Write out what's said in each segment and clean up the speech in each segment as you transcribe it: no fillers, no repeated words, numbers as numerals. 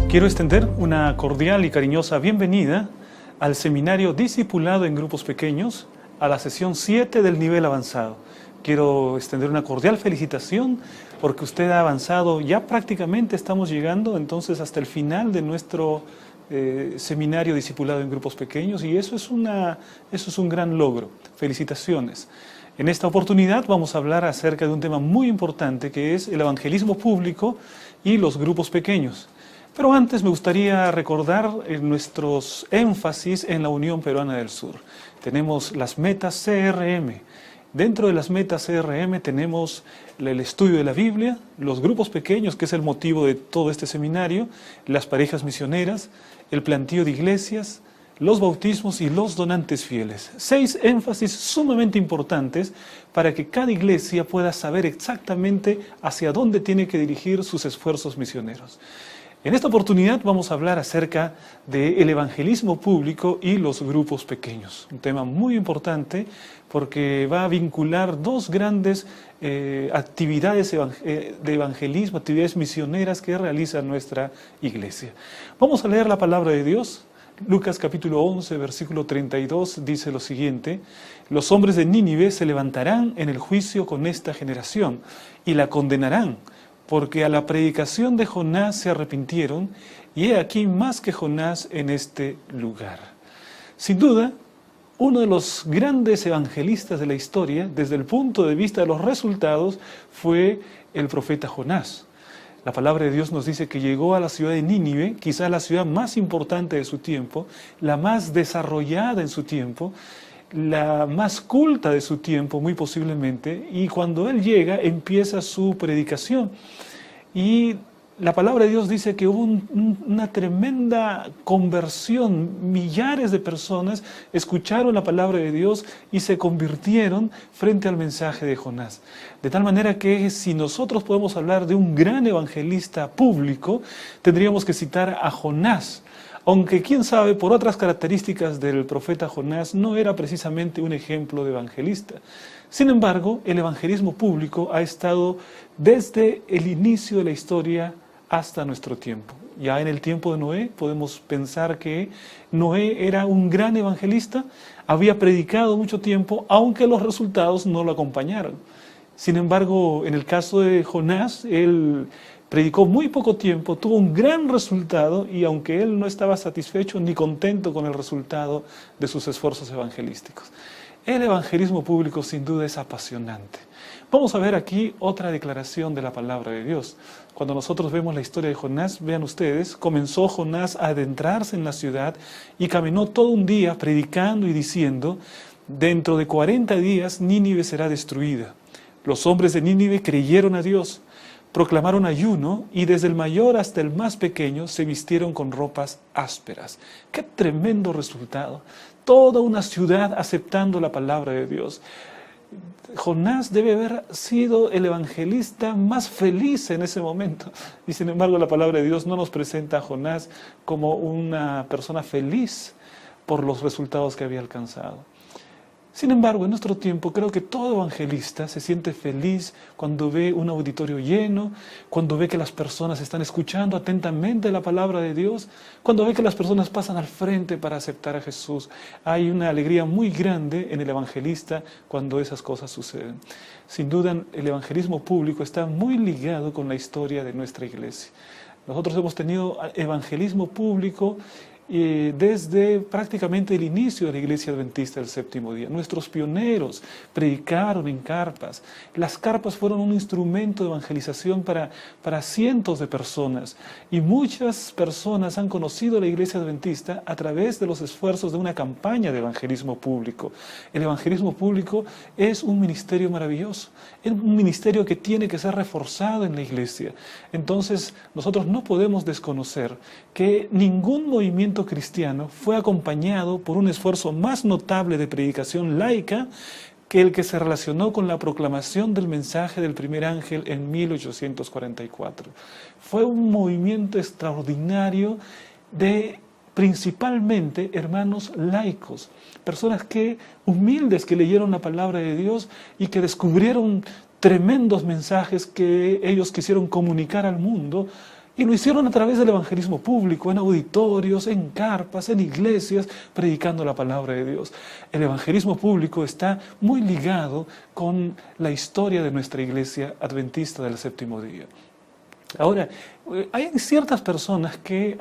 Quiero extender una cordial y cariñosa bienvenida al seminario Discipulado en Grupos Pequeños, a la sesión 7 del nivel avanzado. Quiero extender una cordial felicitación porque usted ha avanzado, ya prácticamente estamos llegando entonces hasta el final de nuestro seminario Discipulado en Grupos Pequeños, y eso es un gran logro. Felicitaciones. En esta oportunidad vamos a hablar acerca de un tema muy importante, que es el evangelismo público y los grupos pequeños. Pero antes me gustaría recordar nuestros énfasis en la Unión Peruana del Sur. Tenemos las metas CRM. Dentro de las metas CRM tenemos el estudio de la Biblia, los grupos pequeños, que es el motivo de todo este seminario, las parejas misioneras, el plantío de iglesias, los bautismos y los donantes fieles. 6 énfasis sumamente importantes para que cada iglesia pueda saber exactamente hacia dónde tiene que dirigir sus esfuerzos misioneros. En esta oportunidad vamos a hablar acerca del evangelismo público y los grupos pequeños. Un tema muy importante porque va a vincular dos grandes actividades de evangelismo, actividades misioneras que realiza nuestra iglesia. Vamos a leer la palabra de Dios. Lucas capítulo 11, versículo 32 dice lo siguiente: los hombres de Nínive se levantarán en el juicio con esta generación y la condenarán, porque a la predicación de Jonás se arrepintieron, y he aquí más que Jonás en este lugar. Sin duda, uno de los grandes evangelistas de la historia, desde el punto de vista de los resultados, fue el profeta Jonás. La palabra de Dios nos dice que llegó a la ciudad de Nínive, quizás la ciudad más importante de su tiempo, la más desarrollada en su tiempo, la más culta de su tiempo, muy posiblemente, y cuando él llega empieza su predicación. Y la palabra de Dios dice que hubo una tremenda conversión. Millares de personas escucharon la palabra de Dios y se convirtieron frente al mensaje de Jonás. De tal manera que si nosotros podemos hablar de un gran evangelista público, tendríamos que citar a Jonás. Aunque quién sabe, por otras características del profeta Jonás, no era precisamente un ejemplo de evangelista. Sin embargo, el evangelismo público ha estado desde el inicio de la historia hasta nuestro tiempo. Ya en el tiempo de Noé podemos pensar que Noé era un gran evangelista, había predicado mucho tiempo, aunque los resultados no lo acompañaron. Sin embargo, en el caso de Jonás, él predicó muy poco tiempo, tuvo un gran resultado, y aunque él no estaba satisfecho ni contento con el resultado de sus esfuerzos evangelísticos. El evangelismo público sin duda es apasionante. Vamos a ver aquí otra declaración de la palabra de Dios. Cuando nosotros vemos la historia de Jonás, vean ustedes, comenzó Jonás a adentrarse en la ciudad y caminó todo un día predicando y diciendo: dentro de 40 días Nínive será destruida. Los hombres de Nínive creyeron a Dios, proclamaron ayuno, y desde el mayor hasta el más pequeño se vistieron con ropas ásperas. ¡Qué tremendo resultado! Toda una ciudad aceptando la palabra de Dios. Jonás debe haber sido el evangelista más feliz en ese momento. Y sin embargo la palabra de Dios no nos presenta a Jonás como una persona feliz por los resultados que había alcanzado. Sin embargo, en nuestro tiempo creo que todo evangelista se siente feliz cuando ve un auditorio lleno, cuando ve que las personas están escuchando atentamente la palabra de Dios, cuando ve que las personas pasan al frente para aceptar a Jesús. Hay una alegría muy grande en el evangelista cuando esas cosas suceden. Sin duda, el evangelismo público está muy ligado con la historia de nuestra iglesia. Nosotros hemos tenido evangelismo público desde prácticamente el inicio de la Iglesia Adventista del Séptimo Día. Nuestros pioneros predicaron en carpas. Las carpas fueron un instrumento de evangelización para cientos de personas, y muchas personas han conocido la Iglesia Adventista a través de los esfuerzos de una campaña de evangelismo público. El evangelismo público es un ministerio maravilloso, es un ministerio que tiene que ser reforzado en la iglesia. Entonces nosotros no podemos desconocer que ningún movimiento cristiano fue acompañado por un esfuerzo más notable de predicación laica que el que se relacionó con la proclamación del mensaje del primer ángel en 1844. Fue un movimiento extraordinario de principalmente hermanos laicos, personas humildes que leyeron la palabra de Dios y que descubrieron tremendos mensajes que ellos quisieron comunicar al mundo, Y lo hicieron a través del evangelismo público, en auditorios, en carpas, en iglesias, predicando la palabra de Dios. El evangelismo público está muy ligado con la historia de nuestra iglesia adventista del séptimo día. Ahora, hay ciertas personas que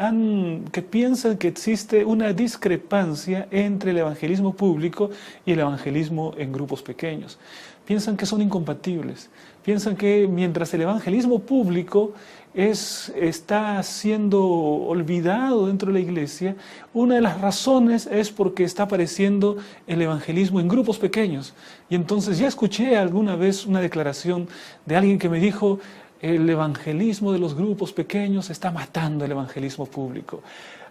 piensan que existe una discrepancia entre el evangelismo público y el evangelismo en grupos pequeños. Piensan que son incompatibles. Piensan que mientras el evangelismo público está siendo olvidado dentro de la iglesia, una de las razones es porque está apareciendo el evangelismo en grupos pequeños. Y entonces ya escuché alguna vez una declaración de alguien que me dijo: el evangelismo de los grupos pequeños está matando el evangelismo público.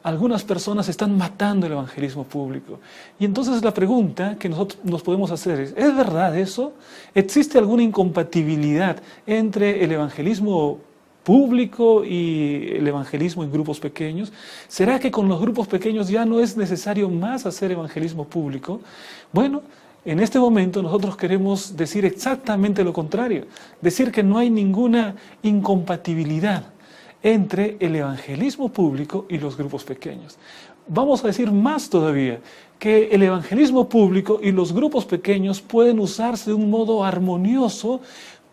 Algunas personas están matando el evangelismo público. Y entonces la pregunta que nosotros nos podemos hacer ¿es verdad eso? ¿Existe alguna incompatibilidad entre el evangelismo público y el evangelismo en grupos pequeños? ¿Será que con los grupos pequeños ya no es necesario más hacer evangelismo público? Bueno, en este momento nosotros queremos decir exactamente lo contrario, decir que no hay ninguna incompatibilidad entre el evangelismo público y los grupos pequeños. Vamos a decir más todavía, que el evangelismo público y los grupos pequeños pueden usarse de un modo armonioso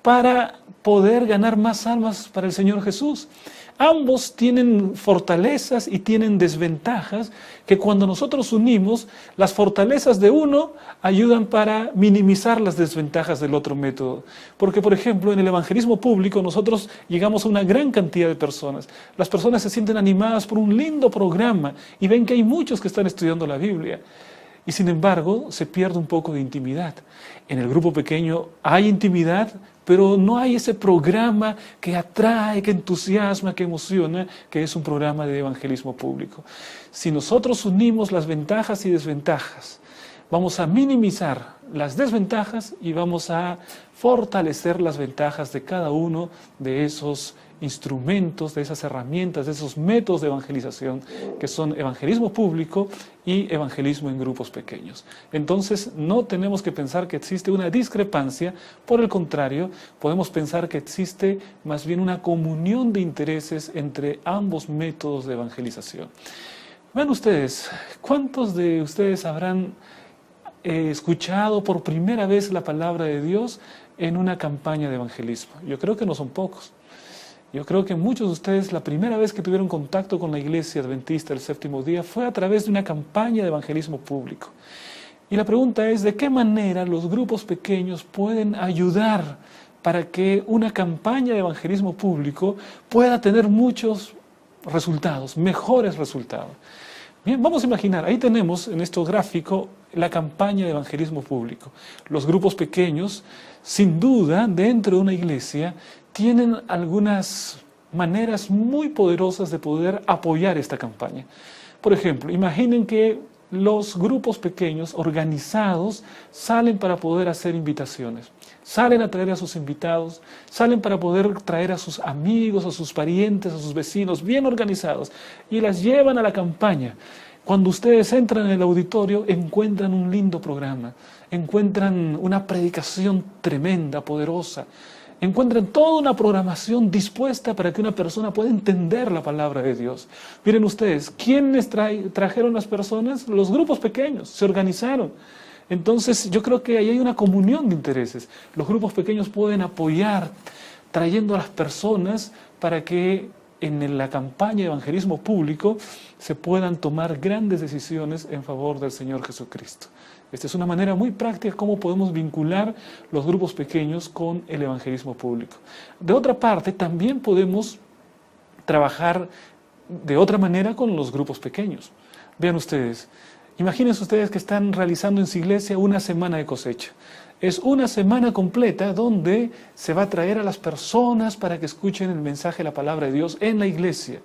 para poder ganar más almas para el Señor Jesús. Ambos tienen fortalezas y tienen desventajas que cuando nosotros unimos, las fortalezas de uno ayudan para minimizar las desventajas del otro método. Porque, por ejemplo, en el evangelismo público nosotros llegamos a una gran cantidad de personas. Las personas se sienten animadas por un lindo programa y ven que hay muchos que están estudiando la Biblia. Y sin embargo, se pierde un poco de intimidad. En el grupo pequeño hay intimidad, pero no hay ese programa que atrae, que entusiasma, que emociona, que es un programa de evangelismo público. Si nosotros unimos las ventajas y desventajas, vamos a minimizar las desventajas y vamos a fortalecer las ventajas de cada uno de esos instrumentos, de esas herramientas, de esos métodos de evangelización que son evangelismo público y evangelismo en grupos pequeños. Entonces no tenemos que pensar que existe una discrepancia, por el contrario, podemos pensar que existe más bien una comunión de intereses entre ambos métodos de evangelización. Vean ustedes, ¿cuántos de ustedes habrán escuchado por primera vez la palabra de Dios en una campaña de evangelismo? Yo creo que no son pocos. Yo creo que muchos de ustedes la primera vez que tuvieron contacto con la iglesia adventista del séptimo día fue a través de una campaña de evangelismo público. Y la pregunta es, ¿de qué manera los grupos pequeños pueden ayudar para que una campaña de evangelismo público pueda tener muchos resultados, mejores resultados? Bien, vamos a imaginar, ahí tenemos en este gráfico la campaña de evangelismo público. Los grupos pequeños, sin duda, dentro de una iglesia, tienen algunas maneras muy poderosas de poder apoyar esta campaña. Por ejemplo, imaginen que los grupos pequeños organizados salen para poder hacer invitaciones, salen a traer a sus invitados, salen para poder traer a sus amigos, a sus parientes, a sus vecinos, bien organizados, y las llevan a la campaña. Cuando ustedes entran en el auditorio, encuentran un lindo programa, encuentran una predicación tremenda, poderosa, encuentran toda una programación dispuesta para que una persona pueda entender la palabra de Dios. Miren ustedes, ¿quiénes trajeron las personas? Los grupos pequeños, se organizaron. Entonces yo creo que ahí hay una comunión de intereses. Los grupos pequeños pueden apoyar, trayendo a las personas para que en la campaña de evangelismo público se puedan tomar grandes decisiones en favor del Señor Jesucristo. Esta es una manera muy práctica cómo podemos vincular los grupos pequeños con el evangelismo público. De otra parte, también podemos trabajar de otra manera con los grupos pequeños. Vean ustedes, imagínense ustedes que están realizando en su iglesia una semana de cosecha. Es una semana completa donde se va a traer a las personas para que escuchen el mensaje de la palabra de Dios en la iglesia.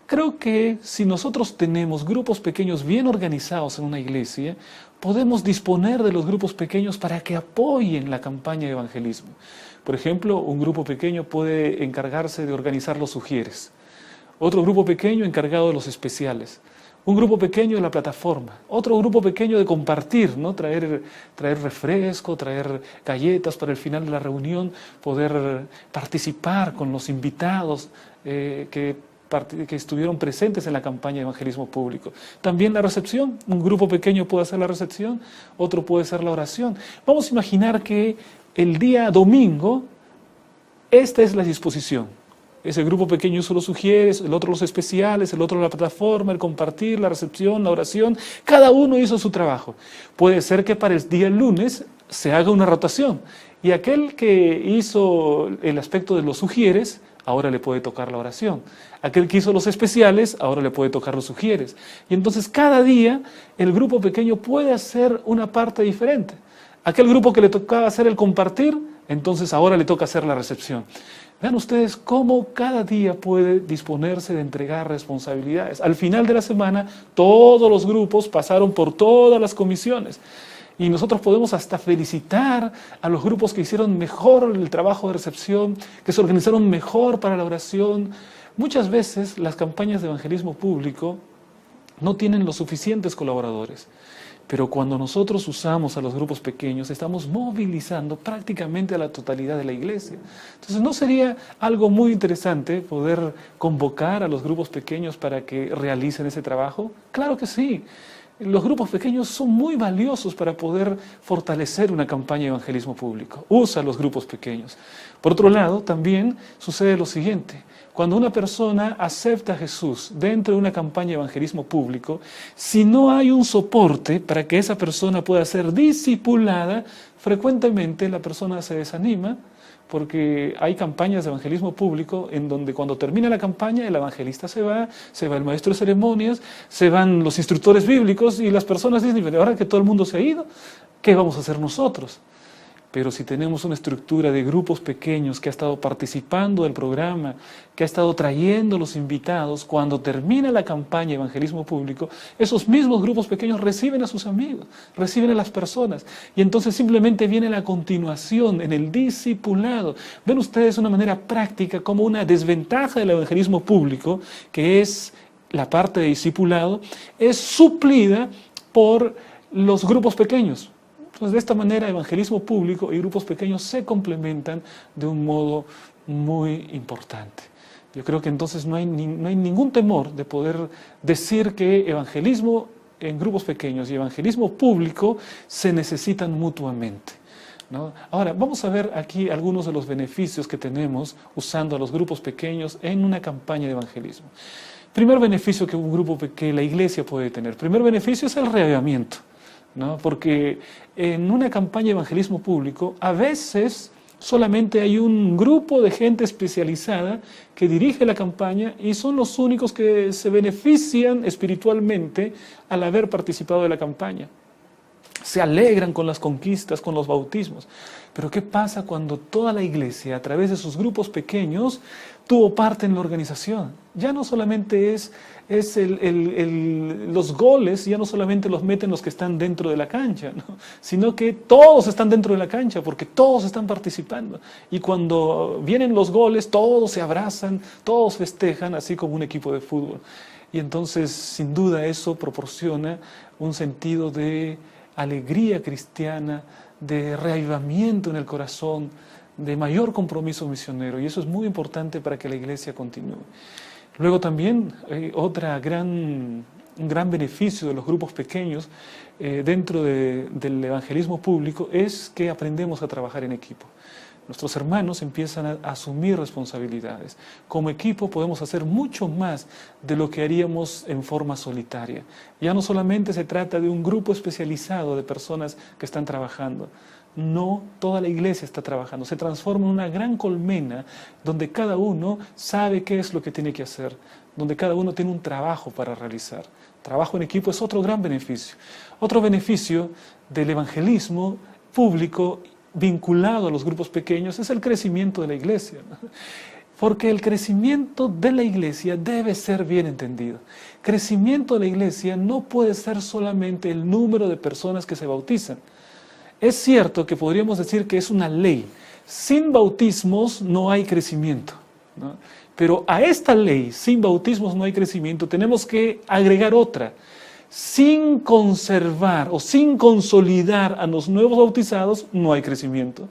Creo que si nosotros tenemos grupos pequeños bien organizados en una iglesia, podemos disponer de los grupos pequeños para que apoyen la campaña de evangelismo. Por ejemplo, un grupo pequeño puede encargarse de organizar los sugieres, otro grupo pequeño encargado de los especiales, un grupo pequeño de la plataforma, otro grupo pequeño de compartir, ¿no? Traer refresco, traer galletas para el final de la reunión, poder participar con los invitados que estuvieron presentes en la campaña de evangelismo público. También la recepción, un grupo pequeño puede hacer la recepción, otro puede hacer la oración. Vamos a imaginar que el día domingo, esta es la disposición. Ese grupo pequeño hizo los sugieres, el otro los especiales, el otro la plataforma, el compartir, la recepción, la oración. Cada uno hizo su trabajo. Puede ser que para el día lunes se haga una rotación y aquel que hizo el aspecto de los sugieres, ahora le puede tocar la oración. Aquel que hizo los especiales, ahora le puede tocar los sugieres. Y entonces cada día el grupo pequeño puede hacer una parte diferente. Aquel grupo que le tocaba hacer el compartir, entonces ahora le toca hacer la recepción. Vean ustedes cómo cada día puede disponerse de entregar responsabilidades. Al final de la semana, todos los grupos pasaron por todas las comisiones. Y nosotros podemos hasta felicitar a los grupos que hicieron mejor el trabajo de recepción, que se organizaron mejor para la oración. Muchas veces las campañas de evangelismo público no tienen los suficientes colaboradores. Pero cuando nosotros usamos a los grupos pequeños, estamos movilizando prácticamente a la totalidad de la iglesia. Entonces, ¿no sería algo muy interesante poder convocar a los grupos pequeños para que realicen ese trabajo? Claro que sí. Los grupos pequeños son muy valiosos para poder fortalecer una campaña de evangelismo público. Usa los grupos pequeños. Por otro lado, también sucede lo siguiente. Cuando una persona acepta a Jesús dentro de una campaña de evangelismo público, si no hay un soporte para que esa persona pueda ser discipulada, frecuentemente la persona se desanima, porque hay campañas de evangelismo público en donde cuando termina la campaña el evangelista se va el maestro de ceremonias, se van los instructores bíblicos y las personas dicen, ahora que todo el mundo se ha ido, ¿qué vamos a hacer nosotros? Pero si tenemos una estructura de grupos pequeños que ha estado participando del programa, que ha estado trayendo los invitados, cuando termina la campaña de evangelismo público, esos mismos grupos pequeños reciben a sus amigos, reciben a las personas, y entonces simplemente viene la continuación en el discipulado. Ven ustedes de una manera práctica como una desventaja del evangelismo público, que es la parte de discipulado, es suplida por los grupos pequeños. Entonces, de esta manera, evangelismo público y grupos pequeños se complementan de un modo muy importante. Yo creo que entonces no hay ningún temor de poder decir que evangelismo en grupos pequeños y evangelismo público se necesitan mutuamente, ¿no? Ahora, vamos a ver aquí algunos de los beneficios que tenemos usando a los grupos pequeños en una campaña de evangelismo. Primer beneficio que la iglesia puede tener. Primer beneficio es el reavivamiento, ¿no? Porque en una campaña de evangelismo público a veces solamente hay un grupo de gente especializada que dirige la campaña y son los únicos que se benefician espiritualmente al haber participado de la campaña. Se alegran con las conquistas, con los bautismos. Pero ¿qué pasa cuando toda la iglesia, a través de sus grupos pequeños, tuvo parte en la organización? Ya no solamente es los goles, ya no solamente los meten los que están dentro de la cancha, ¿no? Sino que todos están dentro de la cancha porque todos están participando. Y cuando vienen los goles, todos se abrazan, todos festejan, así como un equipo de fútbol. Y entonces, sin duda, eso proporciona un sentido de alegría cristiana, de reavivamiento en el corazón, de mayor compromiso misionero, y eso es muy importante para que la iglesia continúe. Luego también un gran beneficio de los grupos pequeños dentro del evangelismo público es que aprendemos a trabajar en equipo. Nuestros hermanos empiezan a asumir responsabilidades. Como equipo podemos hacer mucho más de lo que haríamos en forma solitaria. Ya no solamente se trata de un grupo especializado de personas que están trabajando. No, toda la iglesia está trabajando. Se transforma en una gran colmena donde cada uno sabe qué es lo que tiene que hacer, donde cada uno tiene un trabajo para realizar. Trabajo en equipo es otro gran beneficio. Otro beneficio del evangelismo público vinculado a los grupos pequeños es el crecimiento de la iglesia, ¿no? Porque el crecimiento de la iglesia debe ser bien entendido. Crecimiento de la iglesia no puede ser solamente el número de personas que se bautizan. Es cierto que podríamos decir que es una ley. Sin bautismos no hay crecimiento, ¿no? Pero a esta ley, sin bautismos no hay crecimiento, tenemos que agregar otra. Sin conservar o sin consolidar a los nuevos bautizados, no hay crecimiento.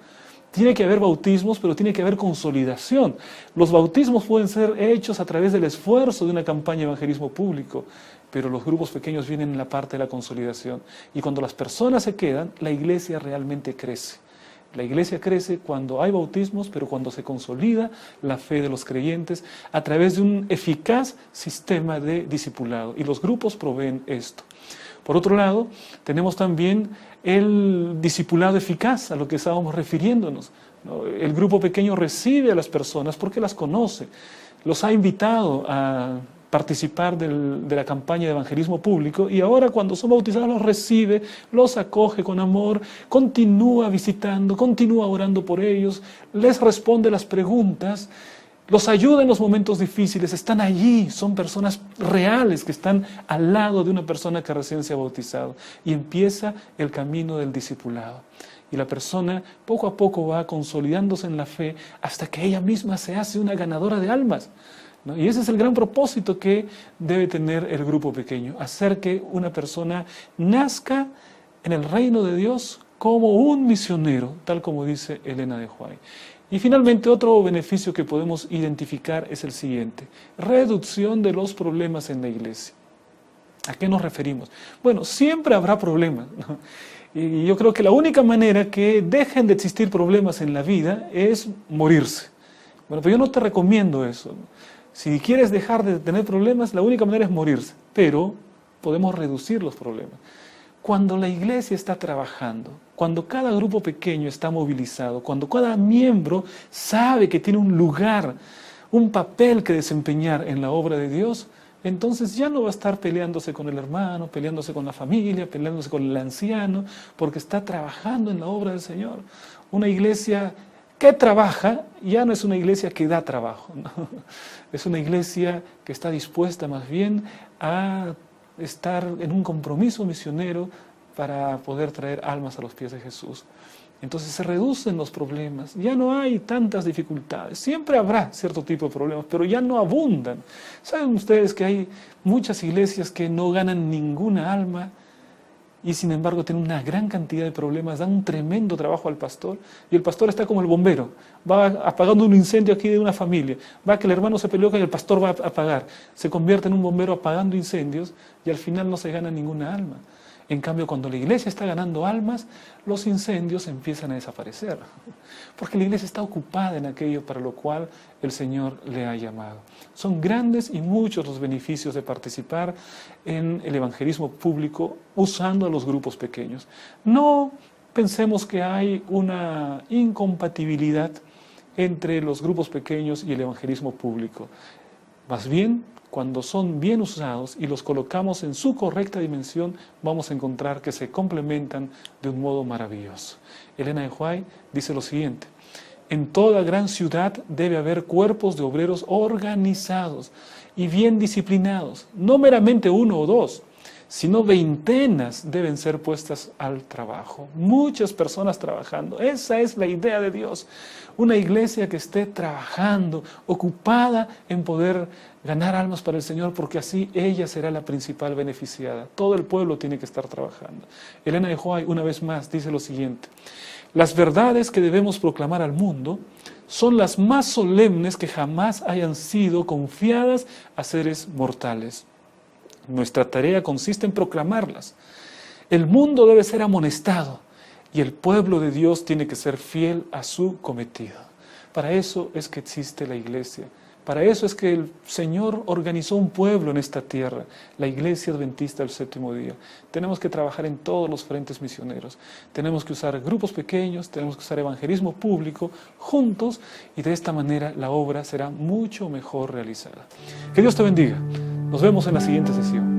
Tiene que haber bautismos, pero tiene que haber consolidación. Los bautismos pueden ser hechos a través del esfuerzo de una campaña de evangelismo público, pero los grupos pequeños vienen en la parte de la consolidación. Y cuando las personas se quedan, la iglesia realmente crece. La iglesia crece cuando hay bautismos, pero cuando se consolida la fe de los creyentes a través de un eficaz sistema de discipulado. Y los grupos proveen esto. Por otro lado, tenemos también el discipulado eficaz, a lo que estábamos refiriéndonos, ¿no? El grupo pequeño recibe a las personas porque las conoce, los ha invitado a participar de la campaña de evangelismo público y ahora cuando son bautizados los recibe, los acoge con amor, continúa visitando, continúa orando por ellos, les responde las preguntas, los ayuda en los momentos difíciles, están allí, son personas reales que están al lado de una persona que recién se ha bautizado y empieza el camino del discipulado. Y la persona poco a poco va consolidándose en la fe hasta que ella misma se hace una ganadora de almas, ¿no? Y ese es el gran propósito que debe tener el grupo pequeño, hacer que una persona nazca en el reino de Dios como un misionero, tal como dice Elena de White. Y finalmente otro beneficio que podemos identificar es el siguiente: reducción de los problemas en la iglesia. ¿A qué nos referimos? Bueno, siempre habrá problemas, ¿no? Y yo creo que la única manera que dejen de existir problemas en la vida es morirse. Bueno, pero yo no te recomiendo eso, ¿no? Si quieres dejar de tener problemas, la única manera es morirse, pero podemos reducir los problemas. Cuando la iglesia está trabajando, cuando cada grupo pequeño está movilizado, cuando cada miembro sabe que tiene un lugar, un papel que desempeñar en la obra de Dios, entonces ya no va a estar peleándose con el hermano, peleándose con la familia, peleándose con el anciano, porque está trabajando en la obra del Señor. Una iglesia que trabaja ya no es una iglesia que da trabajo, ¿no? Es una iglesia que está dispuesta más bien a estar en un compromiso misionero para poder traer almas a los pies de Jesús. Entonces se reducen los problemas, ya no hay tantas dificultades, siempre habrá cierto tipo de problemas, pero ya no abundan. ¿Saben ustedes que hay muchas iglesias que no ganan ninguna alma y sin embargo tienen una gran cantidad de problemas, dan un tremendo trabajo al pastor y el pastor está como el bombero, va apagando un incendio aquí de una familia, va que el hermano se peleó y el pastor va a apagar, se convierte en un bombero apagando incendios y al final no se gana ninguna alma. En cambio, cuando la iglesia está ganando almas, los incendios empiezan a desaparecer, porque la iglesia está ocupada en aquello para lo cual el Señor le ha llamado. Son grandes y muchos los beneficios de participar en el evangelismo público usando a los grupos pequeños. No pensemos que hay una incompatibilidad entre los grupos pequeños y el evangelismo público. Más bien, cuando son bien usados y los colocamos en su correcta dimensión, vamos a encontrar que se complementan de un modo maravilloso. Elena de White dice lo siguiente: en toda gran ciudad debe haber cuerpos de obreros organizados y bien disciplinados, no meramente uno o dos, sino veintenas deben ser puestas al trabajo. Muchas personas trabajando. Esa es la idea de Dios. Una iglesia que esté trabajando, ocupada en poder ganar almas para el Señor, porque así ella será la principal beneficiada. Todo el pueblo tiene que estar trabajando. Elena de White, una vez más, dice lo siguiente: las verdades que debemos proclamar al mundo son las más solemnes que jamás hayan sido confiadas a seres mortales. Nuestra tarea consiste en proclamarlas. El mundo debe ser amonestado y el pueblo de Dios tiene que ser fiel a su cometido. Para eso es que existe la iglesia. Para eso es que el Señor organizó un pueblo en esta tierra, la Iglesia Adventista del Séptimo Día. Tenemos que trabajar en todos los frentes misioneros. Tenemos que usar grupos pequeños, tenemos que usar evangelismo público juntos y de esta manera la obra será mucho mejor realizada. Que Dios te bendiga. Nos vemos en la siguiente sesión.